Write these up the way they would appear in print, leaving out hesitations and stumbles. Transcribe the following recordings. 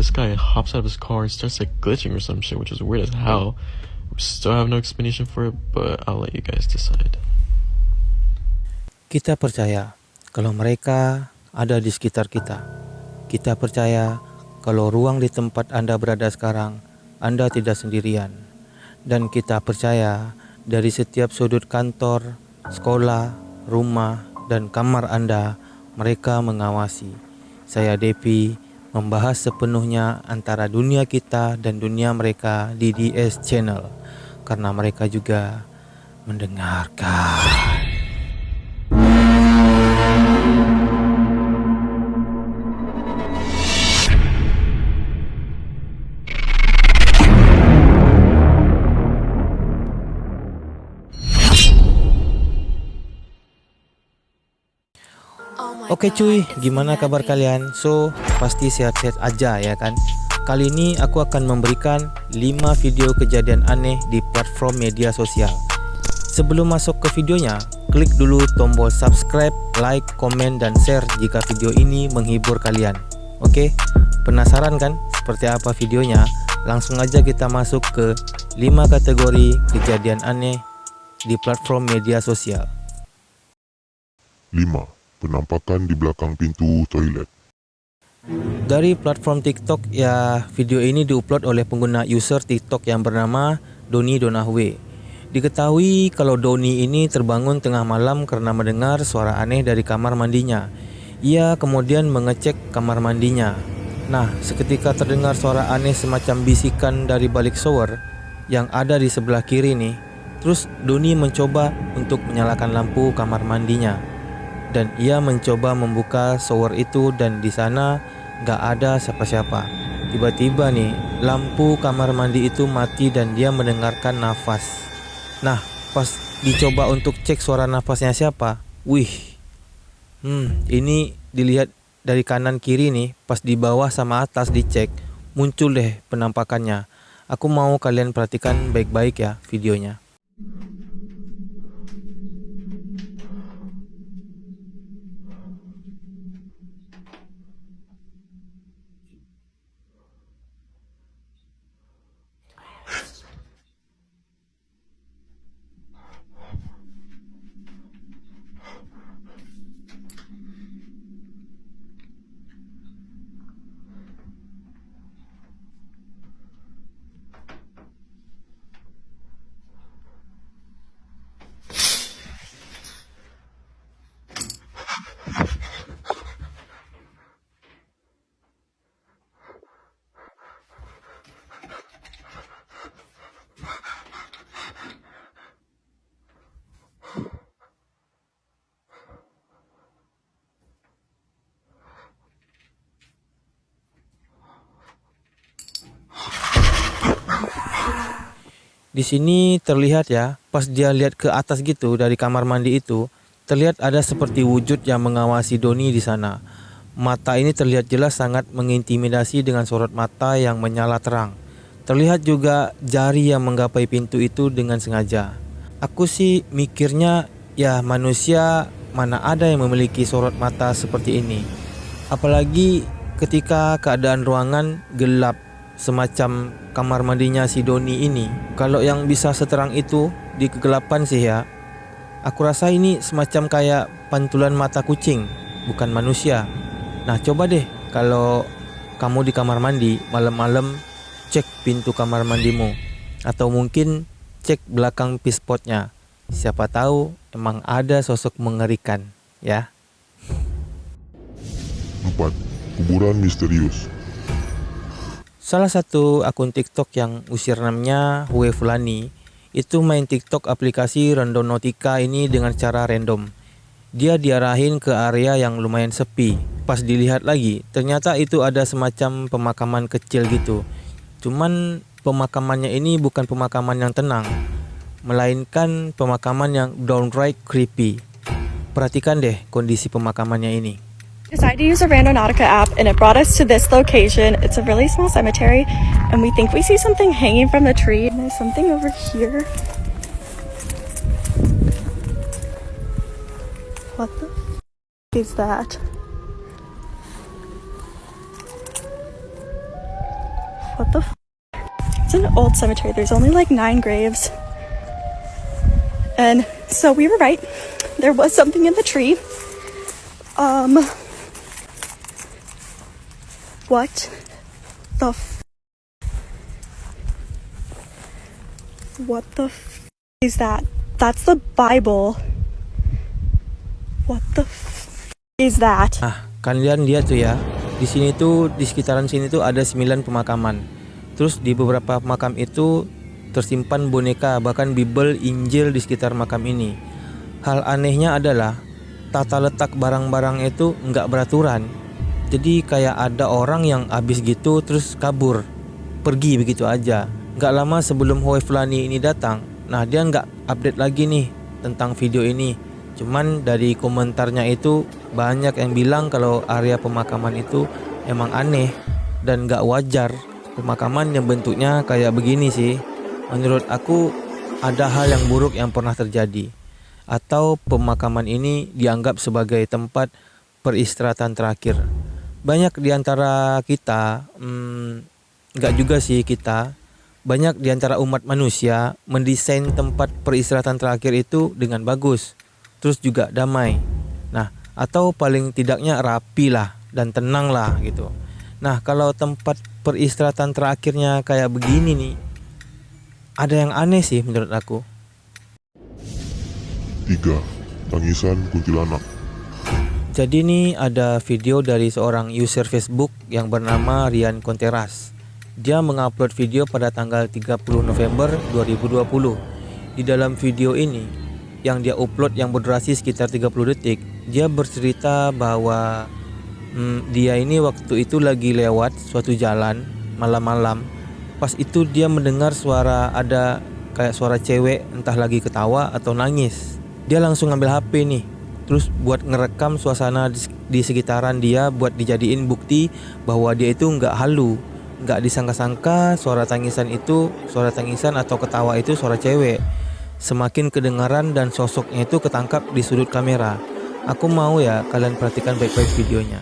this guy hops out of his car and starts like glitching or some shit, which is weird as hell. We still have no explanation for it, but I'll let you guys decide. Kita percaya kalau mereka ada di sekitar kita. Kita percaya kalau ruang di tempat Anda berada sekarang, Anda tidak sendirian. Dan kita percaya dari setiap sudut kantor, sekolah, rumah, dan kamar Anda, mereka mengawasi. Saya Depi membahas sepenuhnya antara dunia kita dan dunia mereka di DS Channel, karena mereka juga mendengarkan. Oke cuy, gimana kabar kalian? So, pasti sehat-sehat aja ya kan? Kali ini aku akan memberikan 5 video kejadian aneh di platform media sosial. Sebelum masuk ke videonya, klik dulu tombol subscribe, like, komen, dan share jika video ini menghibur kalian. Oke, penasaran kan seperti apa videonya? Langsung aja kita masuk ke 5 kategori kejadian aneh di platform media sosial. 5. Penampakan di belakang pintu toilet. Dari platform TikTok ya, video ini diupload oleh pengguna user TikTok yang bernama Doni Donahue. Diketahui kalau Doni ini terbangun tengah malam karena mendengar suara aneh dari kamar mandinya. Ia kemudian mengecek kamar mandinya. Nah, seketika terdengar suara aneh semacam bisikan dari balik shower yang ada di sebelah kiri nih. Terus Doni mencoba untuk menyalakan lampu kamar mandinya. Dan ia mencoba membuka shower itu dan di sana gak ada siapa-siapa. Tiba-tiba nih lampu kamar mandi itu mati dan dia mendengarkan nafas. Nah, pas dicoba untuk cek suara nafasnya siapa, ini dilihat dari kanan kiri nih, pas di bawah sama atas dicek, muncul deh penampakannya. Aku mau kalian perhatikan baik-baik ya videonya. Di sini terlihat ya, pas dia lihat ke atas gitu dari kamar mandi itu, terlihat ada seperti wujud yang mengawasi Doni di sana. Mata ini terlihat jelas sangat mengintimidasi dengan sorot mata yang menyala terang. Terlihat juga jari yang menggapai pintu itu dengan sengaja. Aku sih mikirnya ya manusia mana ada yang memiliki sorot mata seperti ini. Apalagi ketika keadaan ruangan gelap semacam kamar mandinya si Doni ini. Kalau yang bisa seterang itu di kegelapan sih ya, aku rasa ini semacam kayak pantulan mata kucing, bukan manusia. Nah coba deh kalau kamu di kamar mandi malam-malam, cek pintu kamar mandimu, atau mungkin cek belakang pispotnya. Siapa tahu emang ada sosok mengerikan ya. 4. Kuburan misterius. Salah satu akun TikTok yang username-nya Hue Fulani itu main TikTok aplikasi Randonautica ini dengan cara random. Dia diarahin ke area yang lumayan sepi. Pas dilihat lagi, ternyata itu ada semacam pemakaman kecil gitu. Cuman pemakamannya ini bukan pemakaman yang tenang, melainkan pemakaman yang downright creepy. Perhatikan deh kondisi pemakamannya ini. Decided to use a Randonautica app and it brought us to this location. It's a really small cemetery and we think we see something hanging from the tree. And there's something over here. What the f is that? What the It's an old cemetery. There's only like 9 graves. And so we were right. There was something in the tree. What the What the is that? That's the Bible. What the is that? Nah, kalian lihat tuh ya. Di sini tuh, di sekitaran sini tuh ada 9 pemakaman. Terus di beberapa makam itu tersimpan boneka, bahkan Bible, Injil di sekitar makam ini. Hal anehnya adalah tata letak barang-barang itu nggak beraturan. Jadi kayak ada orang yang habis gitu terus kabur, pergi begitu aja. Nggak lama sebelum Hoi Fulani ini datang, nah dia nggak update lagi nih tentang video ini. Cuman dari komentarnya itu banyak yang bilang kalau area pemakaman itu emang aneh dan nggak wajar. Pemakaman yang bentuknya kayak begini sih, menurut aku ada hal yang buruk yang pernah terjadi. Atau pemakaman ini dianggap sebagai tempat peristirahatan terakhir. Banyak di antara kita, nggak juga sih kita, banyak di antara umat manusia mendesain tempat peristirahatan terakhir itu dengan bagus, terus juga damai. Nah, atau paling tidaknya rapi lah dan tenang lah gitu. Nah, kalau tempat peristirahatan terakhirnya kayak begini nih, ada yang aneh sih menurut aku. 3. Tangisan kuntilanak. Jadi nih ada video dari seorang user Facebook yang bernama Rian Conteras. Dia mengupload video pada tanggal 30 November 2020. Di dalam video ini yang dia upload yang berdurasi sekitar 30 detik, dia bercerita bahwa dia ini waktu itu lagi lewat suatu jalan malam-malam. Pas itu dia mendengar suara, ada kayak suara cewek, entah lagi ketawa atau nangis. Dia langsung ngambil HP nih, terus buat ngerekam suasana di sekitaran dia, buat dijadiin bukti bahwa dia itu nggak halu, nggak disangka-sangka suara tangisan atau ketawa itu suara cewek. Semakin kedengaran dan sosoknya itu ketangkap di sudut kamera. Aku mau ya kalian perhatikan baik-baik videonya.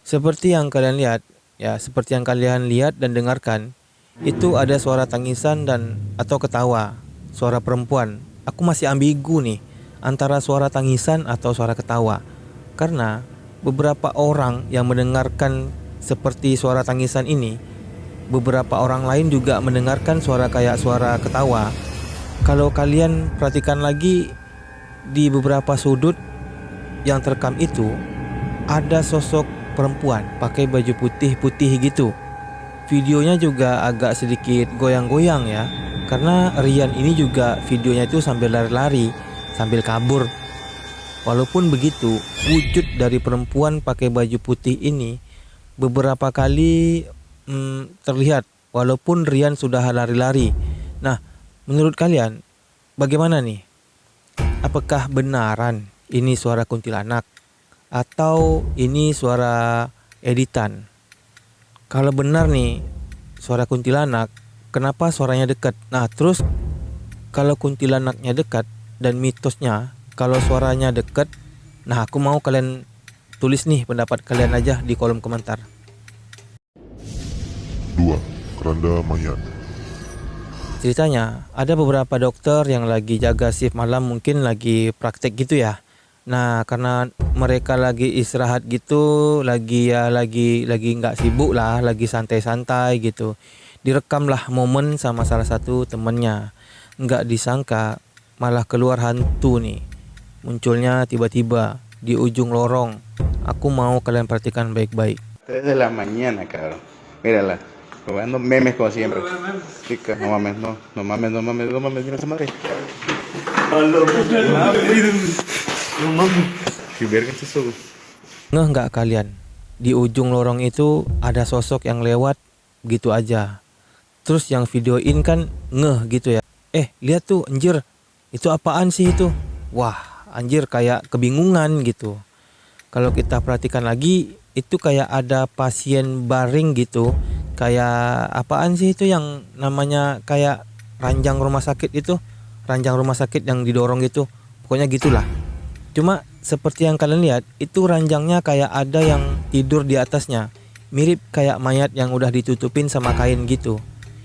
Seperti yang kalian lihat dan dengarkan, itu ada suara tangisan dan atau ketawa, suara perempuan. Aku masih ambigu nih antara suara tangisan atau suara ketawa. Karena beberapa orang yang mendengarkan seperti suara tangisan ini, beberapa orang lain juga mendengarkan suara kayak suara ketawa. Kalau kalian perhatikan lagi di beberapa sudut yang terekam itu, ada sosok perempuan pakai baju putih-putih gitu. Videonya juga agak sedikit goyang-goyang ya, karena Rian ini juga videonya itu sambil lari-lari, sambil kabur. Walaupun begitu, wujud dari perempuan pakai baju putih ini beberapa kali terlihat walaupun Rian sudah lari-lari. Nah, menurut kalian bagaimana nih? Apakah benaran ini suara kuntilanak atau ini suara editan? Kalau benar nih suara kuntilanak, kenapa suaranya dekat? Nah, terus kalau kuntilanaknya dekat dan mitosnya kalau suaranya dekat, nah aku mau kalian tulis nih pendapat kalian aja di kolom komentar. 2. Keranda mayat. Ceritanya ada beberapa dokter yang lagi jaga shift malam, mungkin lagi praktek gitu ya. Nah, karena mereka lagi istirahat gitu, lagi nggak sibuk lah, lagi santai-santai gitu. Direkamlah momen sama salah satu temennya. Nggak disangka malah keluar hantu nih. Munculnya tiba-tiba di ujung lorong. Aku mau kalian perhatikan baik-baik. 3 de la mañana, cabrón. Mírala, jugando memes como siempre. Chica, no mames, mira esa madre. Ngeh nggak kalian? Di ujung lorong itu ada sosok yang lewat begitu aja. Terus yang videoin kan ngeh gitu ya. Lihat tuh anjir, itu apaan sih itu? Wah anjir, kayak kebingungan gitu. Kalau kita perhatikan lagi, itu kayak ada pasien baring gitu. Kayak apaan sih itu yang namanya kayak ranjang rumah sakit itu? Ranjang rumah sakit yang didorong gitu. Pokoknya gitulah. Cuma seperti yang kalian lihat, itu ranjangnya kayak ada yang tidur di atasnya. Mirip kayak mayat yang udah ditutupin sama kain gitu.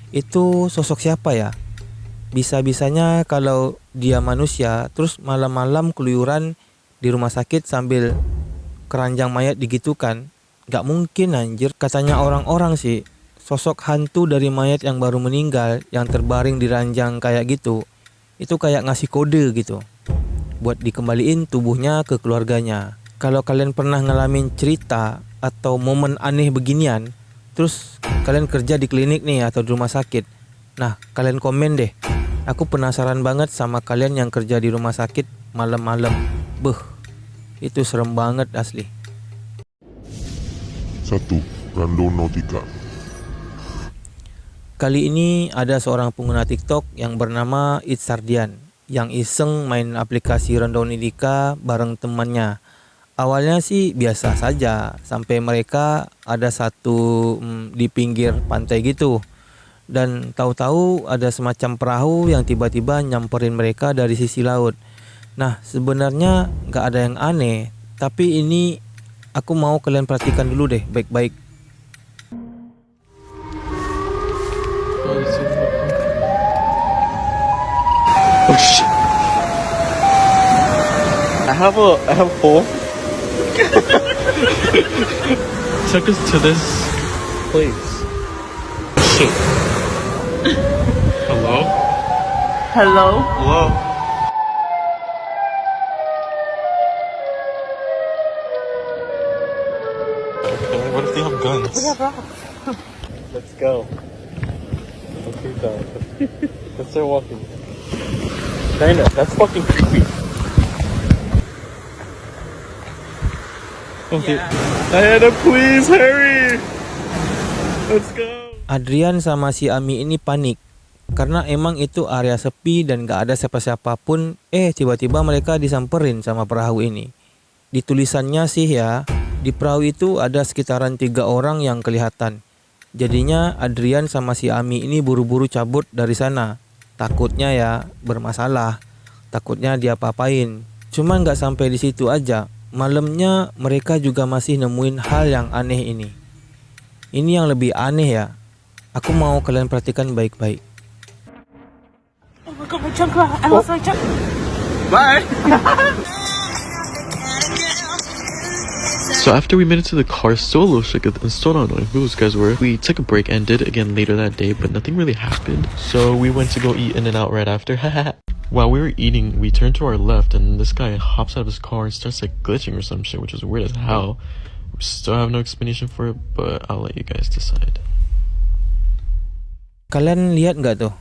Itu sosok siapa ya? Bisa-bisanya kalau dia manusia, terus malam-malam keluyuran di rumah sakit sambil keranjang mayat digitukan. Gak mungkin anjir, katanya orang-orang sih. Sosok hantu dari mayat yang baru meninggal, yang terbaring di ranjang kayak gitu, itu kayak ngasih kode gitu buat dikembaliin tubuhnya ke keluarganya. Kalau kalian pernah ngalamin cerita atau momen aneh beginian, terus kalian kerja di klinik nih atau di rumah sakit, nah kalian komen deh. Aku penasaran banget sama kalian yang kerja di rumah sakit malam-malam. Itu serem banget asli. 1. Randonautica. Kali ini ada seorang pengguna TikTok yang bernama Itzardian yang iseng main aplikasi Randonautica bareng temannya. Awalnya sih biasa saja, sampai mereka ada satu di pinggir pantai gitu. Dan tahu-tahu ada semacam perahu yang tiba-tiba nyamperin mereka dari sisi laut. Nah sebenarnya gak ada yang aneh, tapi ini aku mau kalian perhatikan dulu deh baik-baik. Oh shit. I have a hole. Took us to this place. Shit. Hello? Hello? Hello? Okay, what if they have guns? Let's go. Okay, dog. Let's start walking. Kinda, that's fucking creepy. Okay. Diana, please hurry. Let's go. Adrian sama si Ami ini panik karena emang itu area sepi dan gak ada siapa-siapa pun. Tiba-tiba mereka disamperin sama perahu ini. Di tulisannya sih ya, di perahu itu ada sekitaran 3 orang yang kelihatan. Jadinya Adrian sama si Ami ini buru-buru cabut dari sana. Takutnya ya bermasalah, takutnya dia apa-apain. Cuman gak sampai di situ aja. Malamnya mereka juga masih nemuin hal yang aneh ini. Ini yang lebih aneh ya. Aku mau kalian perhatikan baik-baik. Oh my god, my junk. I lost my junk. Bye. So after we made it to the car, still a little shook and still not knowing who those guys were, we took a break and did it again later that day, but nothing really happened. So we went to go eat In-N-Out right after. While we were eating, we turned to our left and this guy hops out of his car and starts like glitching or some shit, which is weird as hell. We still have no explanation for it, but I'll let you guys decide. Kalian lihat nggak tuh?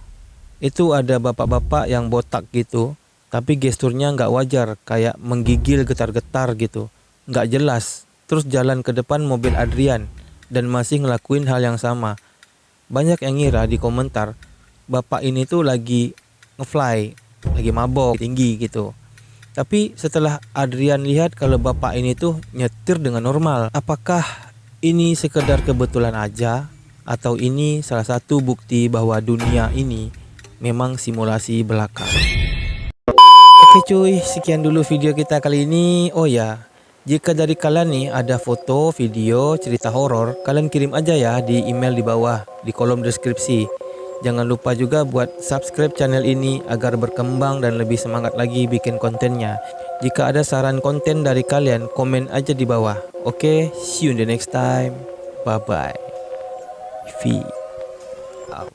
Itu ada bapak-bapak yang botak gitu, tapi gesturnya nggak wajar, kayak menggigil getar-getar gitu, nggak jelas. Terus jalan ke depan mobil Adrian dan masih ngelakuin hal yang sama. Banyak yang ngira di komentar bapak ini tuh lagi ngefly, lagi mabok tinggi gitu. Tapi setelah Adrian lihat kalau bapak ini tuh nyetir dengan normal, apakah ini sekedar kebetulan aja atau ini salah satu bukti bahwa dunia ini memang simulasi belaka? Oke cuy, sekian dulu video kita kali ini. Oh ya, jika dari kalian nih ada foto, video, cerita horor, kalian kirim aja ya di email di bawah di kolom deskripsi. Jangan lupa juga buat subscribe channel ini agar berkembang dan lebih semangat lagi bikin kontennya. Jika ada saran konten dari kalian, komen aja di bawah. Oke, see you in the next time. Bye bye. V out.